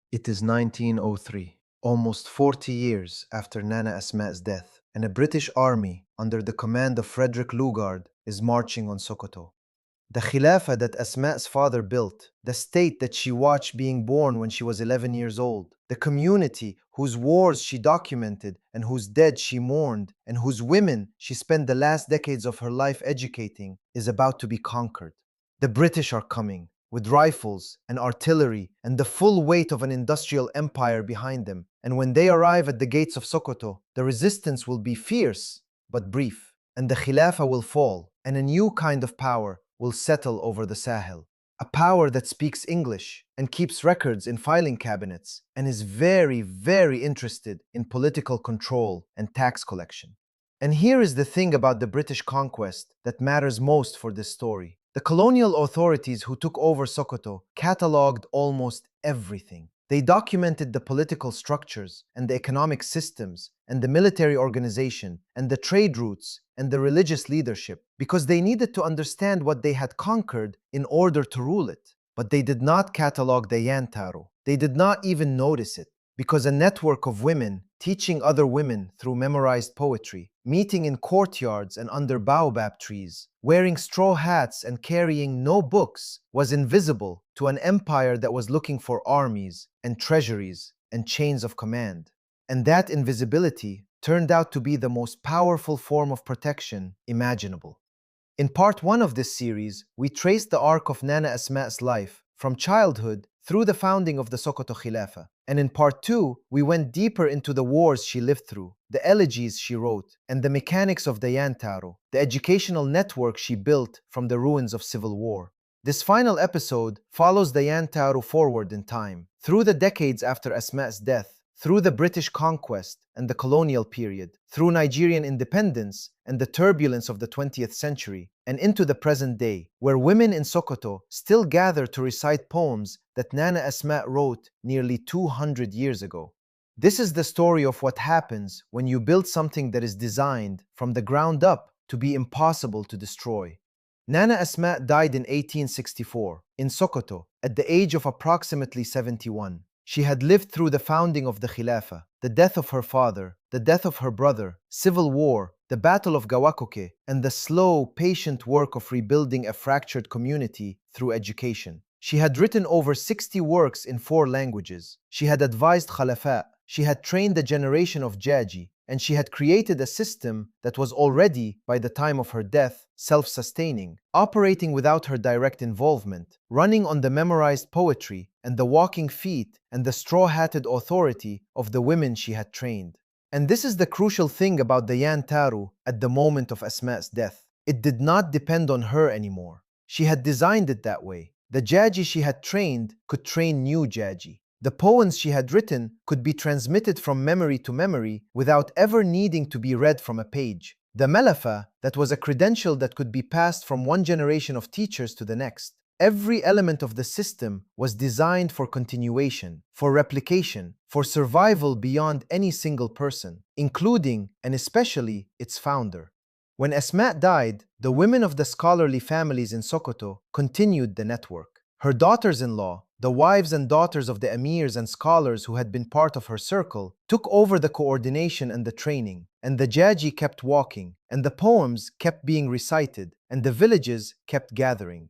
It is 1903, almost 40 years after Nana Asma'u's death, and a British army under the command of Frederick Lugard is marching on Sokoto. The Khilafah that Asma'u's father built, the state that she watched being born when she was 11 years old, the community whose wars she documented and whose dead she mourned, and whose women she spent the last decades of her life educating, is about to be conquered. The British are coming, with rifles and artillery and the full weight of an industrial empire behind them, and when they arrive at the gates of Sokoto, the resistance will be fierce but brief, and the Khilafah will fall, and a new kind of power will settle over the Sahel. A power that speaks English and keeps records in filing cabinets and is very, very interested in political control and tax collection. And here is the thing about the British conquest that matters most for this story. The colonial authorities who took over Sokoto catalogued almost everything. They documented the political structures and the economic systems and the military organization and the trade routes and the religious leadership because they needed to understand what they had conquered in order to rule it. But they did not catalog the Yan Taru. They did not even notice it because a network of women teaching other women through memorized poetry, meeting in courtyards and under baobab trees, wearing straw hats and carrying no books, was invisible to an empire that was looking for armies and treasuries and chains of command. And that invisibility turned out to be the most powerful form of protection imaginable. In part 1 of this series, we traced the arc of Nana Asma'u's life from childhood through the founding of the Sokoto Khilafah. And in part 2, we went deeper into the wars she lived through, the elegies she wrote, and the mechanics of the Yan Taru, the educational network she built from the ruins of civil war. This final episode follows the Yan Taru forward in time, through the decades after Asma'u's death, through the British conquest and the colonial period, through Nigerian independence and the turbulence of the 20th century, and into the present day, where women in Sokoto still gather to recite poems that Nana Asma' wrote nearly 200 years ago. This is the story of what happens when you build something that is designed from the ground up to be impossible to destroy. Nana Asma' died in 1864 in Sokoto at the age of approximately 71. She had lived through the founding of the Khilafah, the death of her father, the death of her brother, civil war, the Battle of Gawakoke, and the slow, patient work of rebuilding a fractured community through education. She had written over 60 works in 4 languages. She had advised Khalifa. She had trained a generation of Jaji, and she had created a system that was already, by the time of her death, self-sustaining, operating without her direct involvement, running on the memorized poetry and the walking feet and the straw-hatted authority of the women she had trained. And this is the crucial thing about the Yan Taru at the moment of Asma'u's death. It did not depend on her anymore. She had designed it that way. The Jaji she had trained could train new Jaji. The poems she had written could be transmitted from memory to memory without ever needing to be read from a page. The Malafa, that was a credential that could be passed from one generation of teachers to the next. Every element of the system was designed for continuation, for replication, for survival beyond any single person, including and especially its founder. When Asma' died, the women of the scholarly families in Sokoto continued the network. Her daughters-in-law, the wives and daughters of the emirs and scholars who had been part of her circle, took over the coordination and the training, and the Jaji kept walking, and the poems kept being recited, and the villages kept gathering.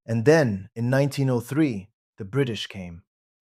And then, in 1903, the British came.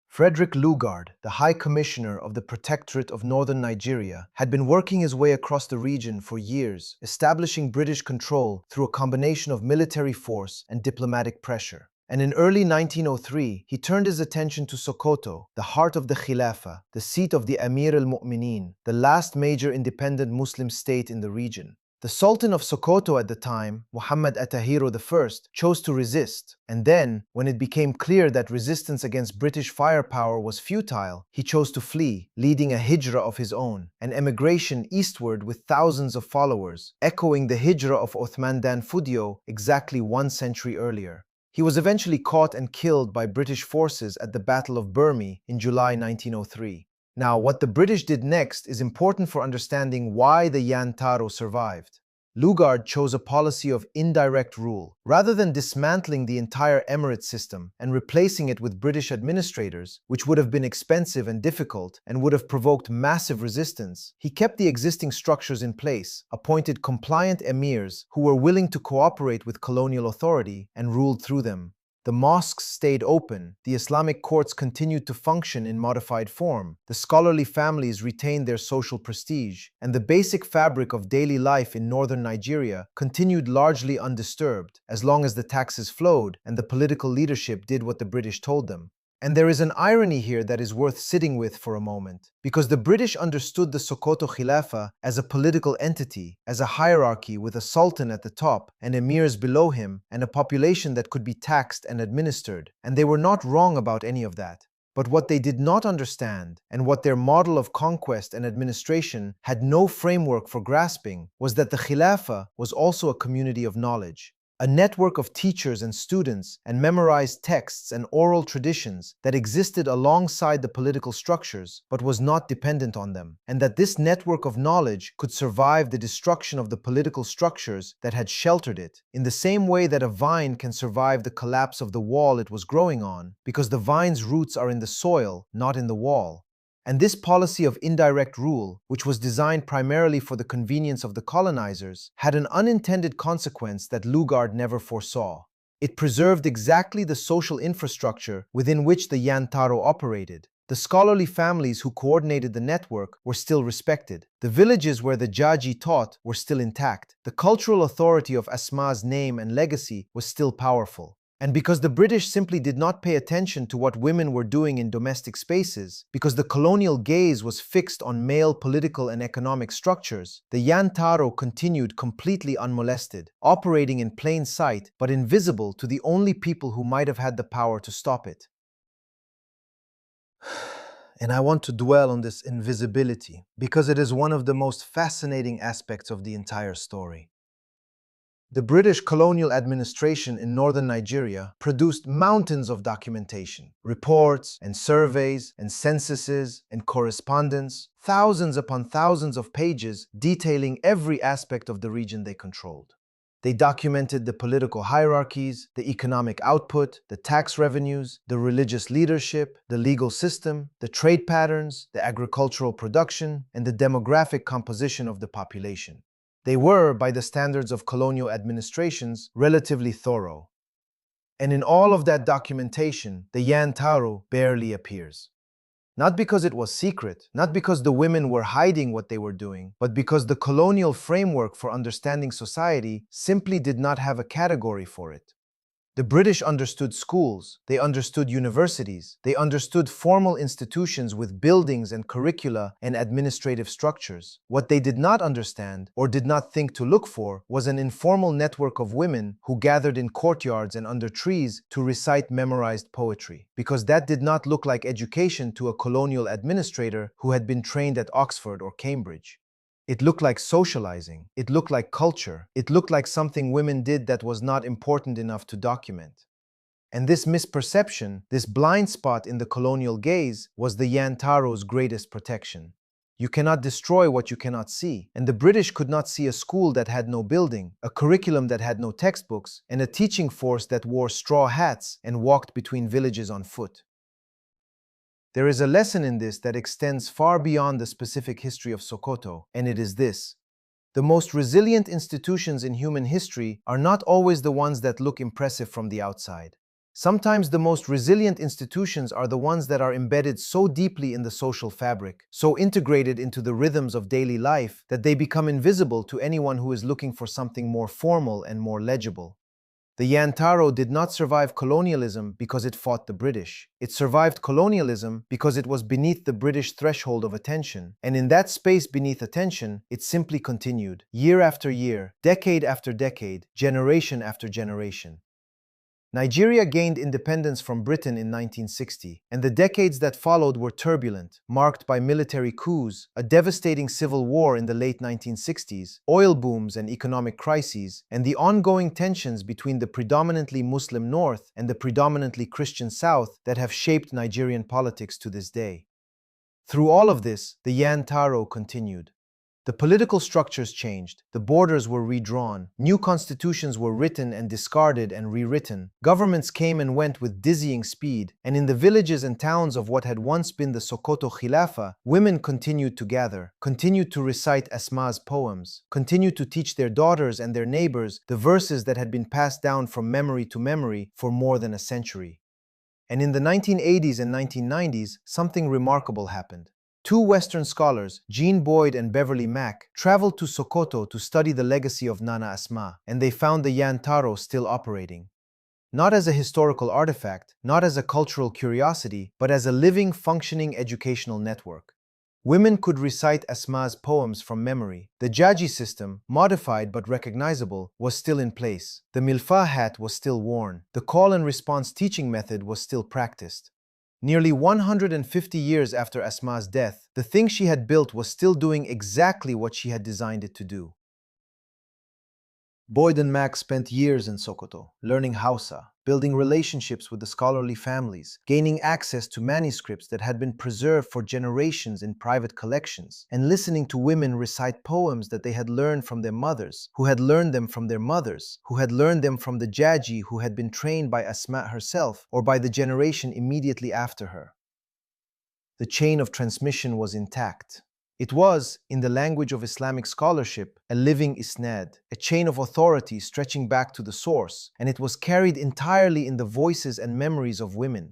Frederick Lugard, the High Commissioner of the Protectorate of Northern Nigeria, had been working his way across the region for years, establishing British control through a combination of military force and diplomatic pressure. And in early 1903, he turned his attention to Sokoto, the heart of the Khilafah, the seat of the Amir al-Mu'mineen, the last major independent Muslim state in the region. The Sultan of Sokoto at the time, Muhammad Atahiro I, chose to resist, and then, when it became clear that resistance against British firepower was futile, he chose to flee, leading a hijrah of his own, an emigration eastward with thousands of followers, echoing the hijrah of Othman Dan Fodio exactly 1 century earlier. He was eventually caught and killed by British forces at the Battle of Burmi in July 1903. Now, what the British did next is important for understanding why the Yan Taru survived. Lugard chose a policy of indirect rule. Rather than dismantling the entire emirate system and replacing it with British administrators, which would have been expensive and difficult and would have provoked massive resistance, he kept the existing structures in place, appointed compliant emirs who were willing to cooperate with colonial authority, and ruled through them. The mosques stayed open, the Islamic courts continued to function in modified form, the scholarly families retained their social prestige, and the basic fabric of daily life in northern Nigeria continued largely undisturbed, as long as the taxes flowed and the political leadership did what the British told them. And there is an irony here that is worth sitting with for a moment, because the British understood the Sokoto Caliphate as a political entity, as a hierarchy with a sultan at the top and emirs below him, and a population that could be taxed and administered, and they were not wrong about any of that. But what they did not understand, and what their model of conquest and administration had no framework for grasping, was that the Khilafah was also a community of knowledge, a network of teachers and students and memorized texts and oral traditions that existed alongside the political structures but was not dependent on them, and that this network of knowledge could survive the destruction of the political structures that had sheltered it, in the same way that a vine can survive the collapse of the wall it was growing on, because the vine's roots are in the soil, not in the wall. And this policy of indirect rule, which was designed primarily for the convenience of the colonizers, had an unintended consequence that Lugard never foresaw. It preserved exactly the social infrastructure within which the Yan Taru operated. The scholarly families who coordinated the network were still respected. The villages where the Jaji taught were still intact. The cultural authority of Asma'u's name and legacy was still powerful. And because the British simply did not pay attention to what women were doing in domestic spaces, because the colonial gaze was fixed on male political and economic structures, the Yan Taru continued completely unmolested, operating in plain sight but invisible to the only people who might have had the power to stop it. And I want to dwell on this invisibility because it is one of the most fascinating aspects of the entire story. The British colonial administration in northern Nigeria produced mountains of documentation, reports and surveys and censuses and correspondence, thousands upon thousands of pages detailing every aspect of the region they controlled. They documented the political hierarchies, the economic output, the tax revenues, the religious leadership, the legal system, the trade patterns, the agricultural production, and the demographic composition of the population. They were, by the standards of colonial administrations, relatively thorough. And in all of that documentation, the Yan Taru barely appears. Not because it was secret, not because the women were hiding what they were doing, but because the colonial framework for understanding society simply did not have a category for it. The British understood schools, they understood universities, they understood formal institutions with buildings and curricula and administrative structures. What they did not understand, or did not think to look for, was an informal network of women who gathered in courtyards and under trees to recite memorized poetry, because that did not look like education to a colonial administrator who had been trained at Oxford or Cambridge. It looked like socializing. It looked like culture. It looked like something women did that was not important enough to document. And this misperception, this blind spot in the colonial gaze, was the Yan Taru's greatest protection. You cannot destroy what you cannot see. And the British could not see a school that had no building, a curriculum that had no textbooks, and a teaching force that wore straw hats and walked between villages on foot. There is a lesson in this that extends far beyond the specific history of Sokoto, and it is this. The most resilient institutions in human history are not always the ones that look impressive from the outside. Sometimes the most resilient institutions are the ones that are embedded so deeply in the social fabric, so integrated into the rhythms of daily life, that they become invisible to anyone who is looking for something more formal and more legible. The Yan Taru did not survive colonialism because it fought the British. It survived colonialism because it was beneath the British threshold of attention. And in that space beneath attention, it simply continued, year after year, decade after decade, generation after generation. Nigeria gained independence from Britain in 1960, and the decades that followed were turbulent, marked by military coups, a devastating civil war in the late 1960s, oil booms and economic crises, and the ongoing tensions between the predominantly Muslim North and the predominantly Christian South that have shaped Nigerian politics to this day. Through all of this, the Yan Taru continued. The political structures changed, the borders were redrawn, new constitutions were written and discarded and rewritten, governments came and went with dizzying speed, and in the villages and towns of what had once been the Sokoto Caliphate, women continued to gather, continued to recite Asma'u's poems, continued to teach their daughters and their neighbors the verses that had been passed down from memory to memory for more than a century. And in the 1980s and 1990s, something remarkable happened. Two Western scholars, Jean Boyd and Beverly Mack, traveled to Sokoto to study the legacy of Nana Asma'u, and they found the Yan Taru still operating. Not as a historical artifact, not as a cultural curiosity, but as a living, functioning educational network. Women could recite Asma'u's poems from memory. The jaji system, modified but recognizable, was still in place. The milfa hat was still worn. The call and response teaching method was still practiced. Nearly 150 years after Asma'u's death, the thing she had built was still doing exactly what she had designed it to do. Boyd and Mack spent years in Sokoto, learning Hausa, building relationships with the scholarly families, gaining access to manuscripts that had been preserved for generations in private collections, and listening to women recite poems that they had learned from their mothers, who had learned them from their mothers, who had learned them from the jaji who had been trained by Asma herself or by the generation immediately after her. The chain of transmission was intact. It was, in the language of Islamic scholarship, a living isnad, a chain of authority stretching back to the source, and it was carried entirely in the voices and memories of women.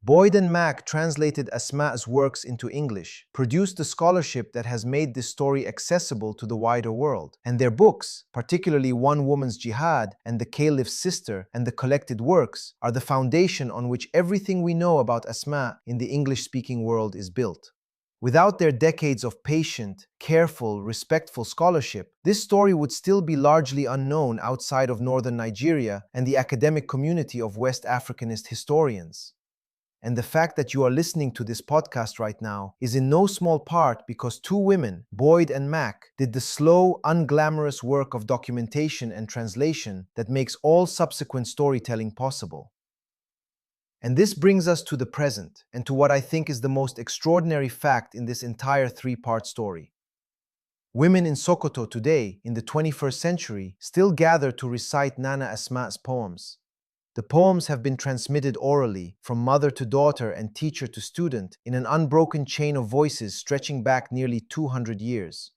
Boyd and Mack translated Asma'u's works into English, produced the scholarship that has made this story accessible to the wider world, and their books, particularly One Woman's Jihad and The Caliph's Sister and the collected works, are the foundation on which everything we know about Asma' in the English-speaking world is built. Without their decades of patient, careful, respectful scholarship, this story would still be largely unknown outside of northern Nigeria and the academic community of West Africanist historians. And the fact that you are listening to this podcast right now is in no small part because two women, Boyd and Mack, did the slow, unglamorous work of documentation and translation that makes all subsequent storytelling possible. And this brings us to the present, and to what I think is the most extraordinary fact in this entire three-part story. Women in Sokoto today, in the 21st century, still gather to recite Nana Asma'u's poems. The poems have been transmitted orally, from mother to daughter and teacher to student, in an unbroken chain of voices stretching back nearly 200 years.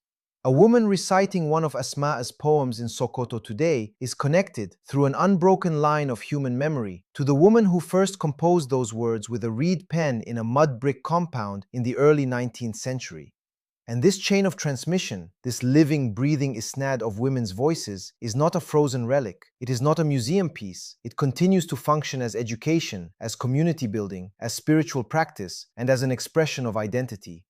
A woman reciting one of Asma'u's poems in Sokoto today is connected, through an unbroken line of human memory, to the woman who first composed those words with a reed pen in a mud brick compound in the early 19th century. And this chain of transmission, this living, breathing isnad of women's voices, is not a frozen relic. It is not a museum piece. It continues to function as education, as community building, as spiritual practice, and as an expression of identity.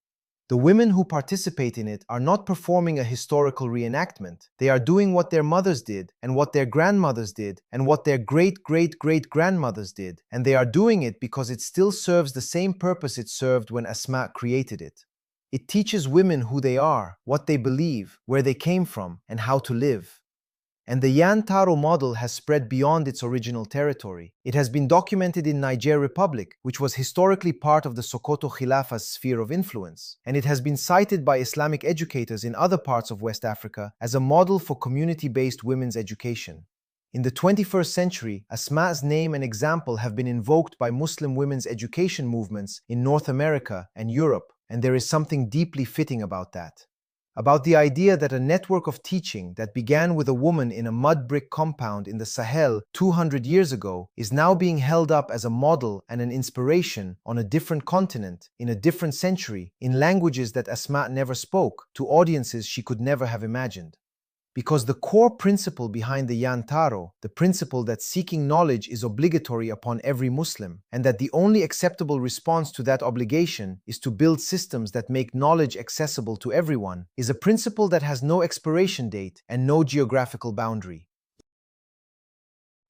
The women who participate in it are not performing a historical reenactment. They are doing what their mothers did, and what their grandmothers did, and what their great-great-great-grandmothers did. And they are doing it because it still serves the same purpose it served when Asma' created it. It teaches women who they are, what they believe, where they came from, and how to live. And the Yan Taru model has spread beyond its original territory. It has been documented in Niger Republic, which was historically part of the Sokoto Khilafah's sphere of influence, and it has been cited by Islamic educators in other parts of West Africa as a model for community-based women's education. In the 21st century, Asma'u's name and example have been invoked by Muslim women's education movements in North America and Europe, and there is something deeply fitting about that. About the idea that a network of teaching that began with a woman in a mud brick compound in the Sahel 200 years ago is now being held up as a model and an inspiration on a different continent, in a different century, in languages that Asma' never spoke, to audiences she could never have imagined. Because the core principle behind the Yan Taru, the principle that seeking knowledge is obligatory upon every Muslim, and that the only acceptable response to that obligation is to build systems that make knowledge accessible to everyone, is a principle that has no expiration date and no geographical boundary.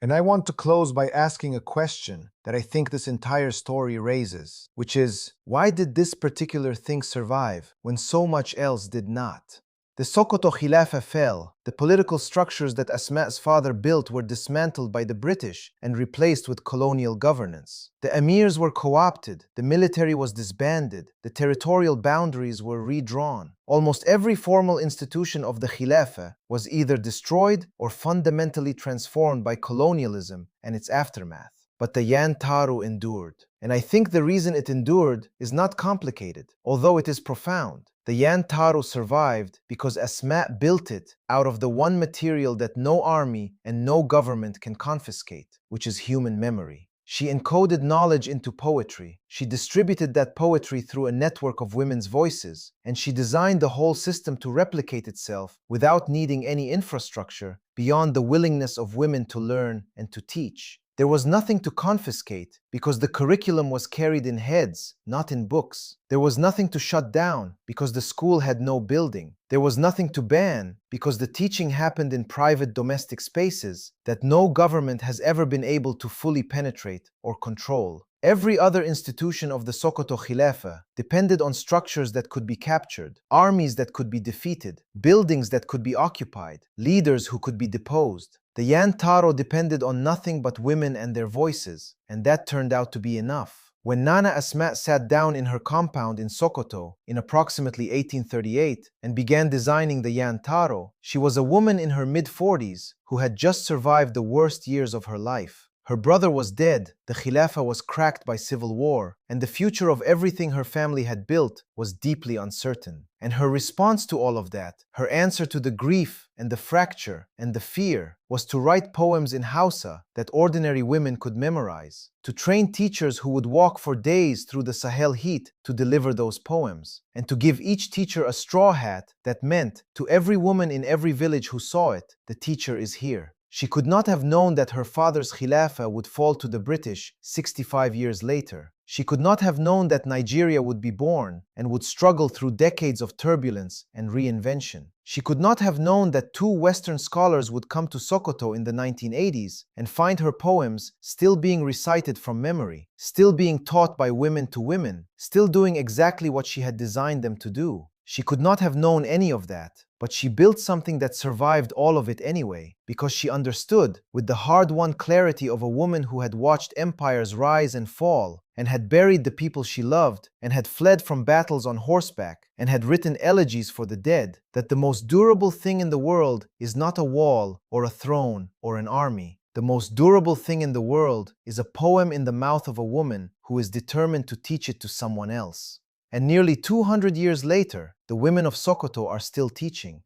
And I want to close by asking a question that I think this entire story raises, which is, why did this particular thing survive when so much else did not? The Sokoto Khilafah fell. The political structures that Asma''s father built were dismantled by the British and replaced with colonial governance. The emirs were co-opted, the military was disbanded, the territorial boundaries were redrawn. Almost every formal institution of the Khilafah was either destroyed or fundamentally transformed by colonialism and its aftermath. But the Yan Taru endured. And I think the reason it endured is not complicated, although it is profound. The Yan Taru survived because Asma' built it out of the one material that no army and no government can confiscate, which is human memory. She encoded knowledge into poetry. She distributed that poetry through a network of women's voices, and she designed the whole system to replicate itself without needing any infrastructure beyond the willingness of women to learn and to teach. There was nothing to confiscate because the curriculum was carried in heads, not in books. There was nothing to shut down because the school had no building. There was nothing to ban because the teaching happened in private domestic spaces that no government has ever been able to fully penetrate or control. Every other institution of the Sokoto Khilafah depended on structures that could be captured, armies that could be defeated, buildings that could be occupied, leaders who could be deposed. The Yan Taru depended on nothing but women and their voices, and that turned out to be enough. When Nana Asma' sat down in her compound in Sokoto in approximately 1838 and began designing the Yan Taru, she was a woman in her mid-40s who had just survived the worst years of her life. Her brother was dead, the Khilafah was cracked by civil war, and the future of everything her family had built was deeply uncertain. And her response to all of that, her answer to the grief and the fracture and the fear, was to write poems in Hausa that ordinary women could memorize, to train teachers who would walk for days through the Sahel heat to deliver those poems, and to give each teacher a straw hat that meant to every woman in every village who saw it, the teacher is here. She could not have known that her father's Khilafah would fall to the British 65 years later. She could not have known that Nigeria would be born and would struggle through decades of turbulence and reinvention. She could not have known that two Western scholars would come to Sokoto in the 1980s and find her poems still being recited from memory, still being taught by women to women, still doing exactly what she had designed them to do. She could not have known any of that, but she built something that survived all of it anyway, because she understood, with the hard-won clarity of a woman who had watched empires rise and fall, and had buried the people she loved, and had fled from battles on horseback, and had written elegies for the dead, that the most durable thing in the world is not a wall, or a throne, or an army. The most durable thing in the world is a poem in the mouth of a woman who is determined to teach it to someone else. And nearly 200 years later, the women of Sokoto are still teaching.